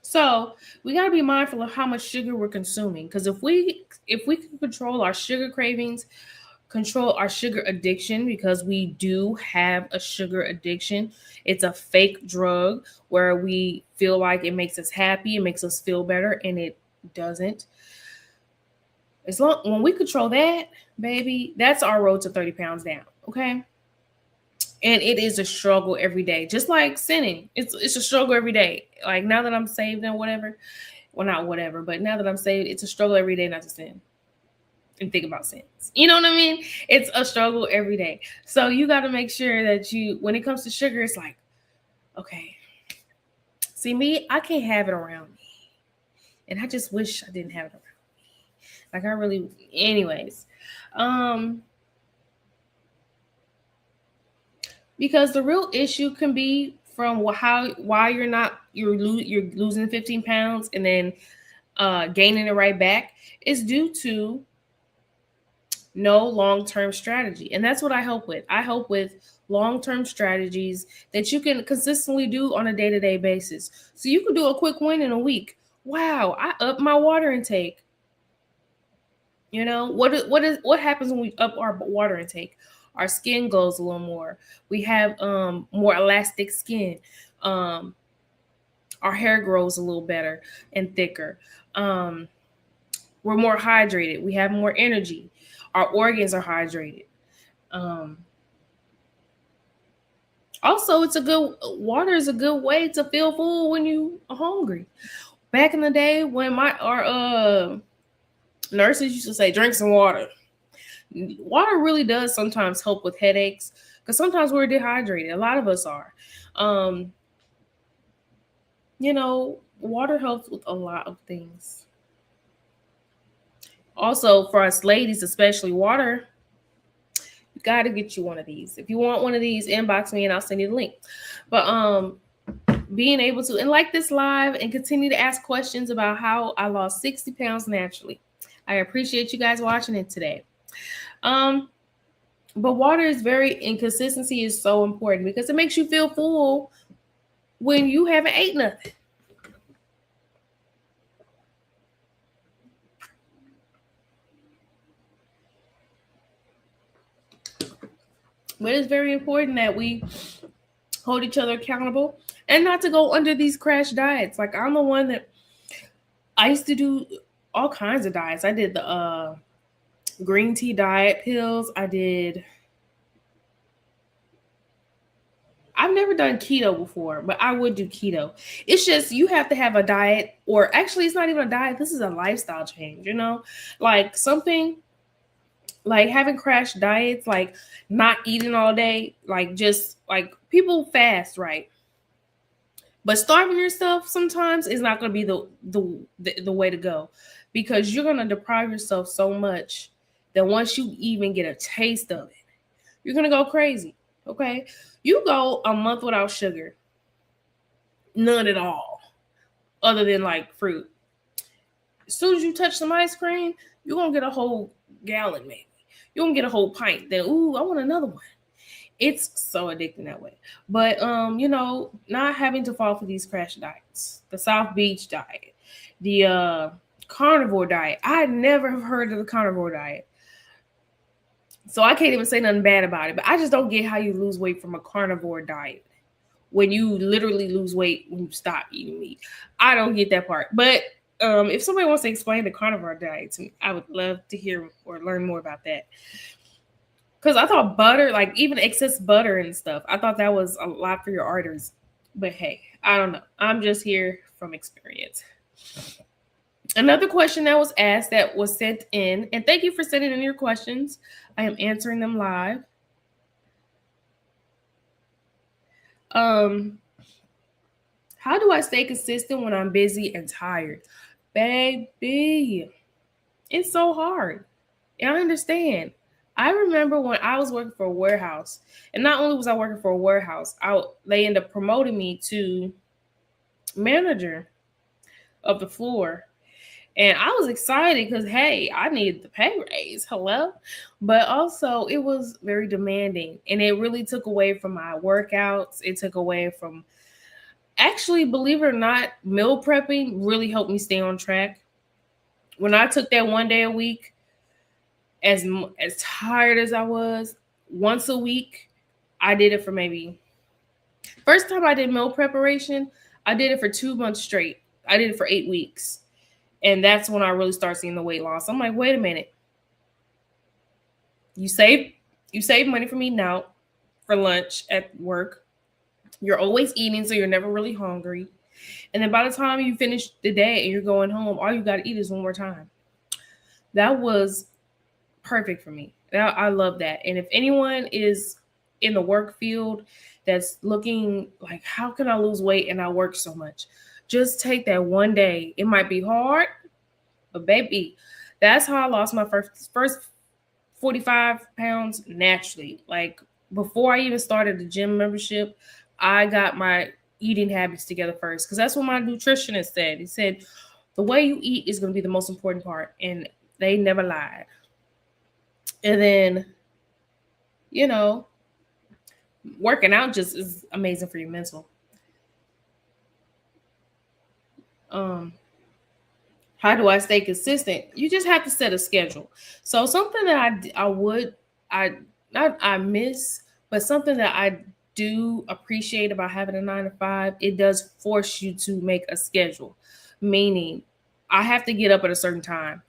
So we got to be mindful of how much sugar we're consuming. Because if we can control our sugar cravings, control our sugar addiction, because we do have a sugar addiction. It's a fake drug where we feel like it makes us happy, it makes us feel better, and it doesn't. When we control that, baby, that's our road to 30 pounds down. Okay. And it is a struggle every day, just like sinning. It's a struggle every day. Like now that I'm saved and whatever, well, not whatever, but now that I'm saved, it's a struggle every day not to sin and think about sins. You know what I mean? It's a struggle every day. So you got to make sure that when it comes to sugar, it's like, okay, see me, I can't have it around me. And I just wish I didn't have it around me. Like I really, anyways. Because the real issue can be from why you're losing 15 pounds and then gaining it right back is due to no long-term strategy. And that's what I help with. I help with long-term strategies that you can consistently do on a day-to-day basis. So you can do a quick win in a week. Wow, I upped my water intake. What happens when we up our water intake? Our skin glows a little more. We have more elastic skin. Our hair grows a little better and thicker. We're more hydrated. We have more energy. Our organs are hydrated. Also, water is a good way to feel full when you are hungry. Back in the day when our nurses used to say, drink some water. Water really does sometimes help with headaches because sometimes we're dehydrated. A lot of us are. water helps with a lot of things. Also, for us ladies, especially water, you got to get you one of these. If you want one of these, inbox me and I'll send you the link. But being able to, and like this live, and continue to ask questions about how I lost 60 pounds naturally. I appreciate you guys watching it today. But water is inconsistency is so important because it makes you feel full when you haven't ate nothing. But it's very important that we hold each other accountable and not to go under these crash diets. Like, I'm the one that I used to do all kinds of diets. I did the green tea diet pills. I've never done keto before, but I would do keto. It's just you have to have a diet, or actually, it's not even a diet. This is a lifestyle change, like something like having crash diets, like not eating all day, like just like people fast, right? But starving yourself sometimes is not going to be the way to go, because you're going to deprive yourself so much that once you even get a taste of it, you're going to go crazy. Okay, you go a month without sugar, none at all, other than like fruit. As soon as you touch some ice cream, you're going to get a whole gallon, maybe. You're going to get a whole pint. Then, ooh, I want another one. It's so addicting that way. But, not having to fall for these crash diets, the South Beach diet, the carnivore diet. I never have heard of the carnivore diet, so I can't even say nothing bad about it. But I just don't get how you lose weight from a carnivore diet when you literally lose weight when you stop eating meat. I don't get that part. But if somebody wants to explain the carnivore diet to me, I would love to hear or learn more about that. Because I thought butter, like even excess butter and stuff, I thought that was a lot for your arteries. But hey, I don't know. I'm just here from experience. Another question that was asked that was sent in, and thank you for sending in your questions. I am answering them live. How do I stay consistent when I'm busy and tired? Baby, it's so hard. And I understand. I remember when I was working for a warehouse, and not only was I working for a warehouse, they ended up promoting me to manager of the floor. And I was excited because, hey, I needed the pay raise. Hello. But also, it was very demanding. And it really took away from my workouts. It took away from, actually, believe it or not, meal prepping really helped me stay on track. When I took that one day a week, as tired as I was, once a week, I did it for maybe, first time I did meal preparation, I did it for 2 months straight. I did it for 8 weeks. And that's when I really start seeing the weight loss. I'm like, wait a minute. You save money from eating out for lunch at work. You're always eating, so you're never really hungry. And then by the time you finish the day and you're going home, all you got to eat is one more time. That was perfect for me. I love that. And if anyone is in the work field that's looking like, how can I lose weight and I work so much? Just take that one day. It might be hard, but baby, that's how I lost my first 45 pounds naturally. Like, before I even started the gym membership, I got my eating habits together first, because that's what my nutritionist said. He said, the way you eat is going to be the most important part. And they never lied. And then, working out just is amazing for your mental. How do I stay consistent? You just have to set a schedule. So something that I miss, but something that I do appreciate about having a 9 to 5, it does force you to make a schedule. Meaning, I have to get up at a certain time,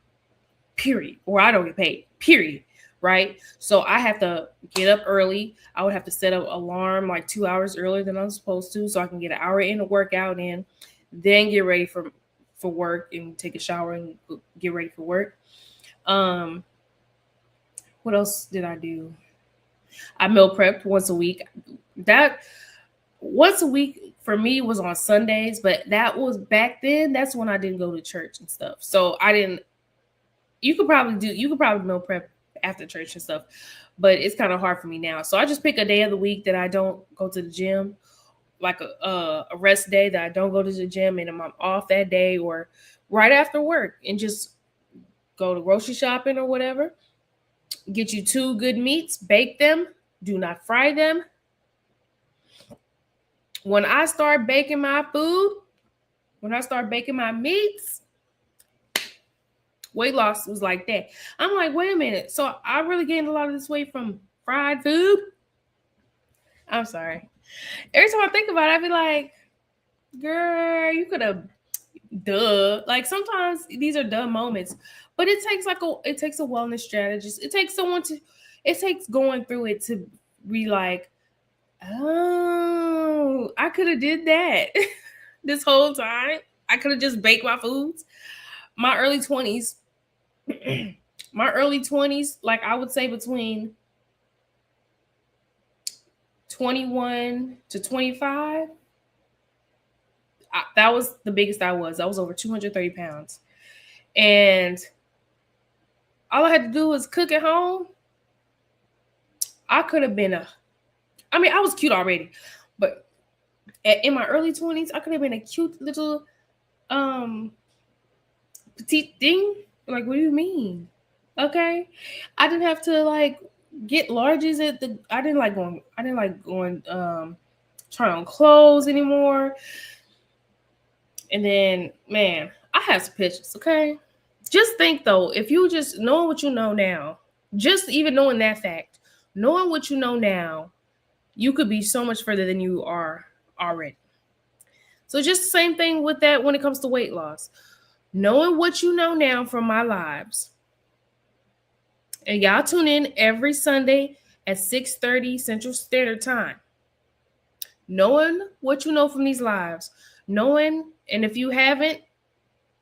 period, or I don't get paid, period. Right? So I have to get up early. I would have to set up alarm like 2 hours earlier than I'm supposed to, so I can get an hour in a workout in, then get ready for work and take a shower and get ready for work. What else did I do? I meal prepped once a week. That once a week for me was on Sundays, but that was back then. That's when I didn't go to church and stuff. So I didn't. You could probably meal prep after church and stuff, but it's kind of hard for me now. So I just pick a day of the week that I don't go to the gym, like a rest day that I don't go to the gym, and I'm off that day or right after work, and just go to grocery shopping or whatever. Get you 2 good meats, bake them, do not fry them. When I start baking my food, when I start baking my meats, weight loss was like that. I'm like, wait a minute. So I really gained a lot of this weight from fried food. I'm sorry. Every time I think about it, I be like, girl, you could have duh. Like sometimes these are dumb moments. But it takes a wellness strategist. It takes going through it to be like, oh, I could have did that this whole time. I could have just baked my foods. My early 20s, like I would say between 21 to 25, that was the biggest I was. I was over 230 pounds. And all I had to do was cook at home. I could have been I was cute already, but in my early 20s, I could have been a cute little petite thing. Like, what do you mean? Okay. I didn't have to like get larges I didn't like going trying on clothes anymore. And then, man, I have some pictures, okay? Just think though, if you just knowing what you know now, just even knowing that fact, knowing what you know now, you could be so much further than you are already. So just the same thing with that when it comes to weight loss. Knowing what you know now from my lives. And y'all tune in every Sunday at 6:30 Central Standard Time. Knowing what you know from these lives. Knowing, and if you haven't,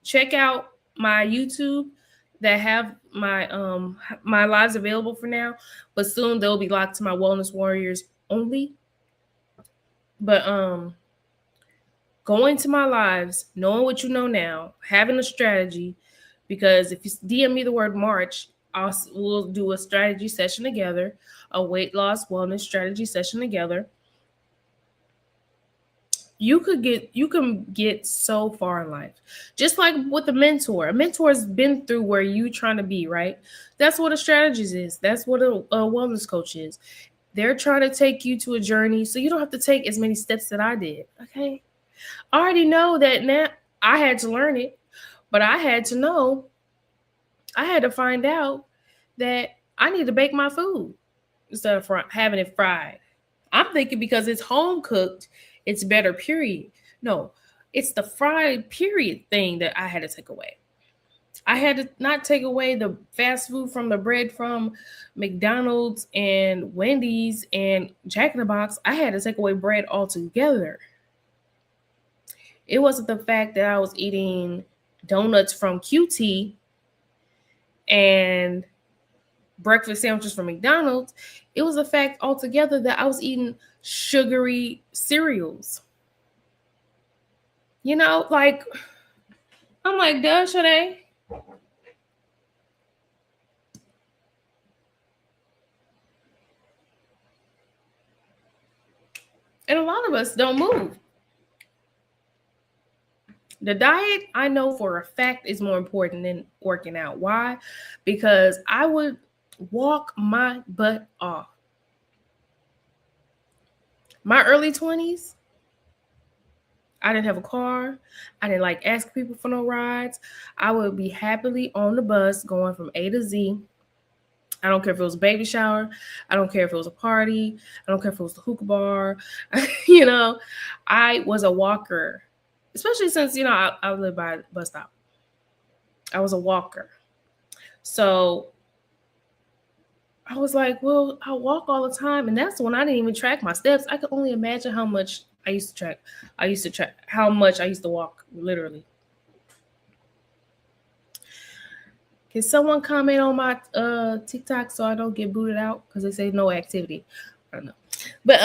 check out my YouTube that have my lives available for now, but soon they'll be locked to my Wellness Warriors only. But going to my lives, knowing what you know now, having a strategy, because if you DM me the word March, we'll do a strategy session together, a weight loss wellness strategy session together. You can get so far in life. Just like with a mentor. A mentor has been through where you trying to be, right? That's what a strategist is. That's what a wellness coach is. They're trying to take you to a journey so you don't have to take as many steps that I did. Okay. I already know that now. I had to learn it, but I had to find out that I need to bake my food instead of having it fried. I'm thinking because it's home cooked, it's better, period. No, it's the fried period thing that I had to take away. I had to not take away the fast food from the bread from McDonald's and Wendy's and Jack in the Box. I had to take away bread altogether. It wasn't the fact that I was eating donuts from QT and breakfast sandwiches from McDonald's. It was the fact altogether that I was eating sugary cereals. You know, like, I'm like, duh, Sharday. And a lot of us don't move. The diet, I know for a fact, is more important than working out. Why? Because I would walk my butt off. My early 20s, I didn't have a car. I didn't like ask people for no rides. I would be happily on the bus going from A to Z. I don't care if it was a baby shower. I don't care if it was a party. I don't care if it was the hookah bar. You know, I was a walker. Especially since, you know, I live by a bus stop. I was a walker. So I was like, well, I walk all the time. And that's when I didn't even track my steps. I could only imagine how much I used to track. How much I used to walk, literally. Can someone comment on my TikTok so I don't get booted out? Because they say no activity. I don't know. But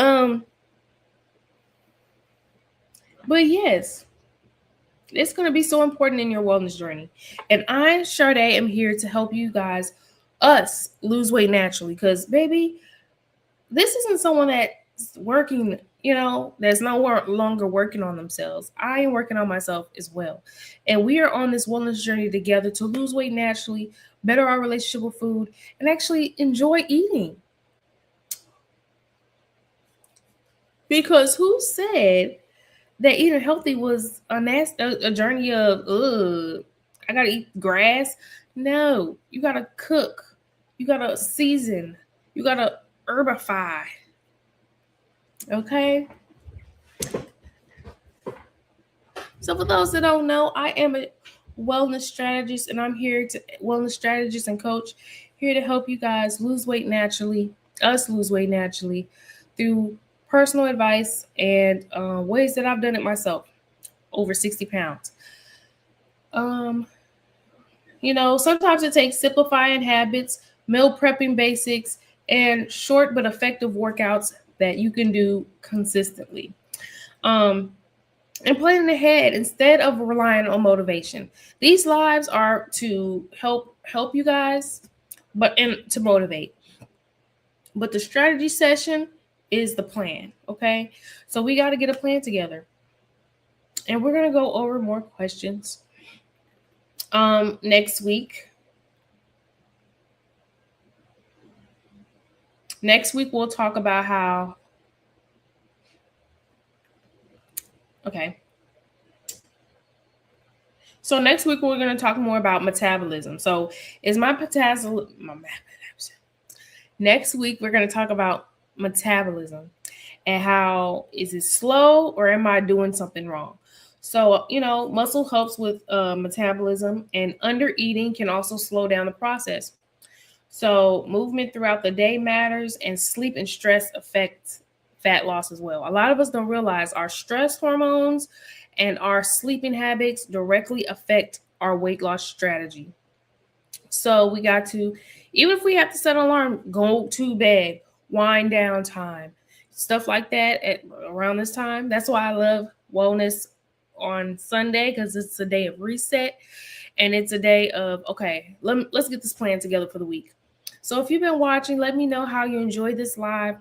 But yes, it's going to be so important in your wellness journey. And I, Sharday, am here to help you guys, us, lose weight naturally. Because, baby, this isn't someone that's working, that's no longer working on themselves. I am working on myself as well. And we are on this wellness journey together to lose weight naturally, better our relationship with food, and actually enjoy eating. Because who said that eating healthy was a journey of, ugh, I gotta eat grass? No, you gotta cook, you gotta season, you gotta herbify. Okay. So for those that don't know, I am a wellness strategist, and I'm here to wellness strategist and coach, here to help you guys lose weight naturally, us lose weight naturally, through personal advice and ways that I've done it myself. Over 60 pounds. Um, sometimes it takes simplifying habits, meal prepping basics, and short but effective workouts that you can do consistently. Um, and planning ahead instead of relying on motivation. These lives are to help you guys, and to motivate. But the strategy session is the plan. Okay, so we got to get a plan together, and we're gonna go over more questions next week. Next week we'll talk about how. Okay. So next week we're going to talk more about metabolism. So is my metabolism? Next week we're going to talk about metabolism and how is it slow or am I doing something wrong? So muscle helps with metabolism, and under eating can also slow down the process. So movement throughout the day matters, and sleep and stress affect fat loss as well. A lot of us don't realize our stress hormones and our sleeping habits directly affect our weight loss strategy. So we got to, even if we have to set an alarm, go to bed, wind down time, stuff like that at around this time. That's why I love wellness on Sunday, because it's a day of reset, and it's a day of, okay, let's get this plan together for the week. So if you've been watching, let me know how you enjoyed this live,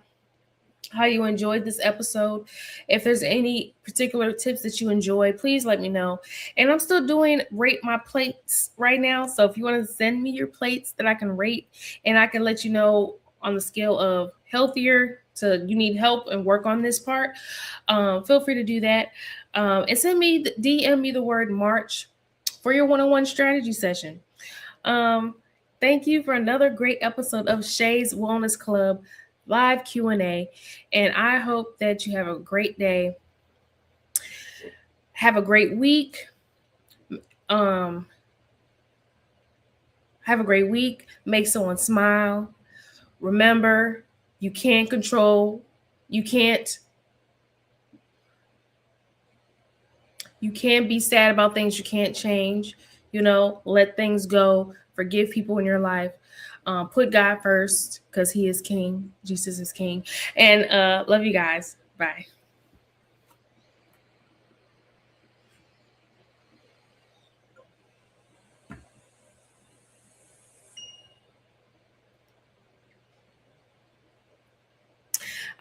how you enjoyed this episode. If there's any particular tips that you enjoy, please let me know. And I'm still doing rate my plates right now. So if you want to send me your plates that I can rate, and I can let you know on the scale of healthier to you need help and work on this part, feel free to do that. And DM me the word March for your one-on-one strategy session. Thank you for another great episode of Shay's Wellness Club live Q&A, and I hope that you have a great day. Have a great week. Have a great week. Make someone smile. Remember, you can't control. You can't be sad about things you can't change. Let things go. Forgive people in your life. Put God first, because He is King. Jesus is King. And love you guys. Bye.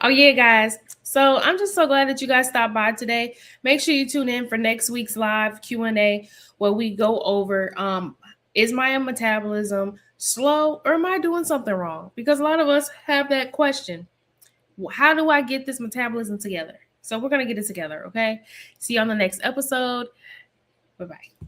Oh yeah, guys. So I'm just so glad that you guys stopped by today. Make sure you tune in for next week's live Q&A, where we go over is my metabolism slow, or am I doing something wrong? Because a lot of us have that question. How do I get this metabolism together? So we're going to get it together, okay? See you on the next episode. Bye-bye.